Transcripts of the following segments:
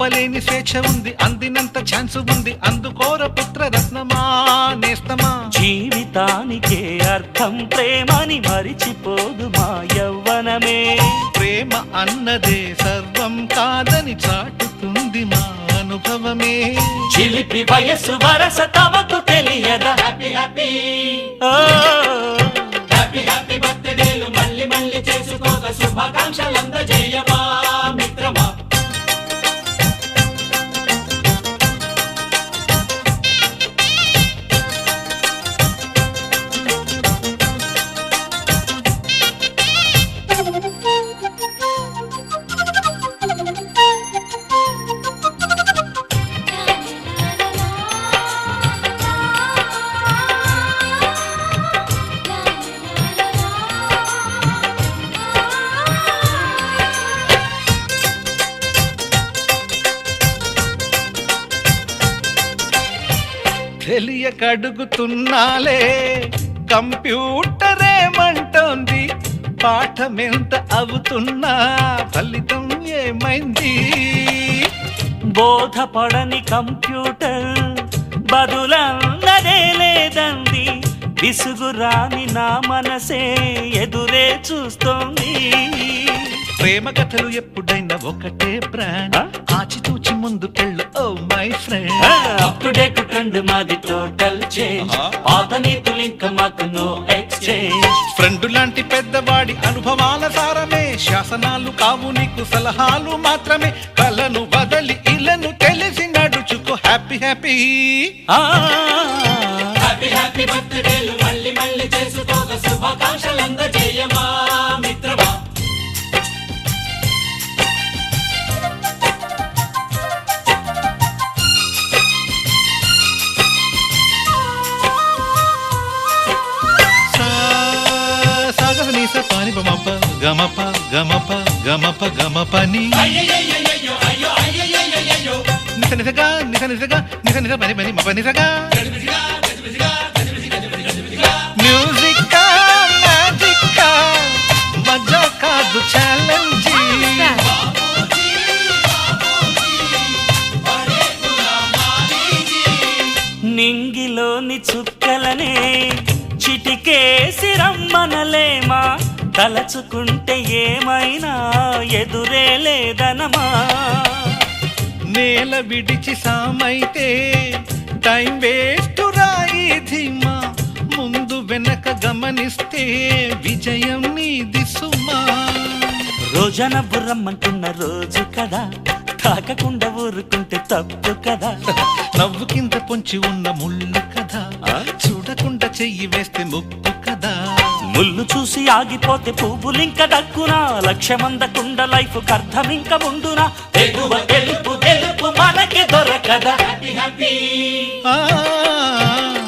ఆపలేని స్వేచ్ఛ ఉంది, అందినంత ఛాన్స్ ఉంది, అందుకోర పుత్ర రత్నమా నేస్తమా. జీవితానికే అర్థం ప్రేమని మరిచిపోదు మా యవ్వనమే. ప్రేమ అన్నదే సర్వం కాదని చాటుతుంది మా అనుభవమే. చిలిపి వయస్సు వరస తమకు తెలియదా. హ్యాపీ హ్యాపీ హ్యాపీ హ్యాపీ బర్త్డేలు మళ్ళీ మళ్ళీ చేసుకోగా శుభాకాంక్షలందజేయమా మిత్రమా. తెలియకడుగుతున్నాలే కంప్యూటరేమంటోంది, పాఠమెంత అవుతున్నా ఫలితం ఏమైంది. బోధపడని కంప్యూటర్ బదులన్నదే లేదంది, విసుగురాని నా మనసే ఎదురే చూస్తోంది. ప్రేమ కథలు ఎప్పుడైనా ఒకటే బ్రాండ్, ఆచితూచి ముందుకెళ్ళు oh my friend. Up to date trend మాది టోటల్ చేంజ్, పాత నీతులు ఇంకా మాకు నో ఎక్స్చేంజ్. ఫ్రెండ్ లాంటి పెద్దవాడి అనుభవాల సారమే, శాసనాలు కావు నీకు సలహాలు మాత్రమే. కలను వదలి ఇలను తెలిసి నడుచుకో హ్యాపీ హ్యాపీ. హ్యాపీ హ్యాపీ బర్త్డేలు మళ్ళీ మళ్ళీ చేసుకోగా శుభాకాంక్షలందజేయమా మిత్రమా. పాని బమప గమప గమప గమప గమపని నిస నిసగా నిస నిసగా నిస నిస పని పని మప నిసగా. మ్యూజిక్ మ్యాజిక్ మజా కాదు ఛాలెంజ్. నింగిలోని చుక్కలనే చిటికేసి రమ్మనలేమా, తలచుకుంటే ఏమైనా ఎదురే లేదనమా. నేల విడిచి సామైతే టైం వేస్ట్ రాయి ధీమా, ముందు వెనక గమనిస్తే విజయం నీది సుమా. రోజన బుర్రమ్మంటున్న రోజు కదా, తాకకుండా ఊరుకుంటే తప్పు కదా. నవ్వు కింద పొంచి ఉన్న ముళ్ళు కదా, చూడకుండా చెయ్యి వేస్తే ముప్పు కదా. ముళ్ళు చూసి ఆగిపోతే పువ్వులింక దక్కునా, లక్ష్యమందకుండ లైఫ్ అర్థం ఇంక ముందునా. ఎగువ గెలుపు గెలుపు మనకి దొరకదా. హ్యాపీ హ్యాపీ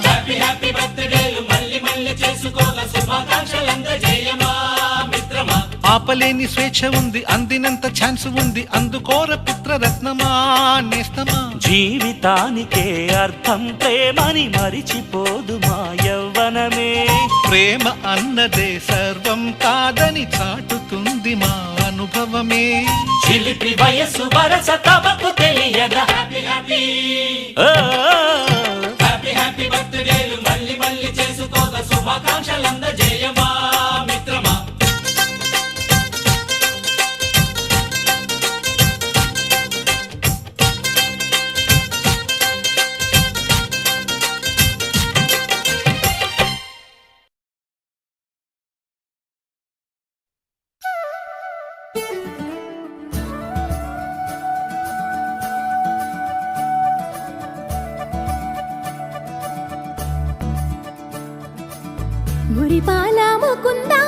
హ్యాపీ హ్యాపీ బర్త్డేలు మళ్ళీ మళ్ళీ చేసుకోగా శుభాకాంక్షలందజేయమా మిత్రమా. ఆపలేని స్వేచ్ఛ ఉంది, అందినంత ఛాన్స్ ఉంది, అందుకోర పుత్ర రత్నమా నేస్తమా. జీవితానికే అర్థం ప్రేమని మరిచిపోదు మా యవ్వనమే. ప్రేమ అన్నదే సర్వం కాదని చాటుతుంది మా అనుభవమే. చిలిపి వయస్సు వరస తమకు తెలియదా. హ్యాపీ హ్యాపీ హ్యాపీ హ్యాపీ బర్త్డేలు మళ్ళీ మళ్ళీ చేసుకోగా శుభాకాంక్షలందజేయమా మిత్రమా. మురిపాల ముకుందా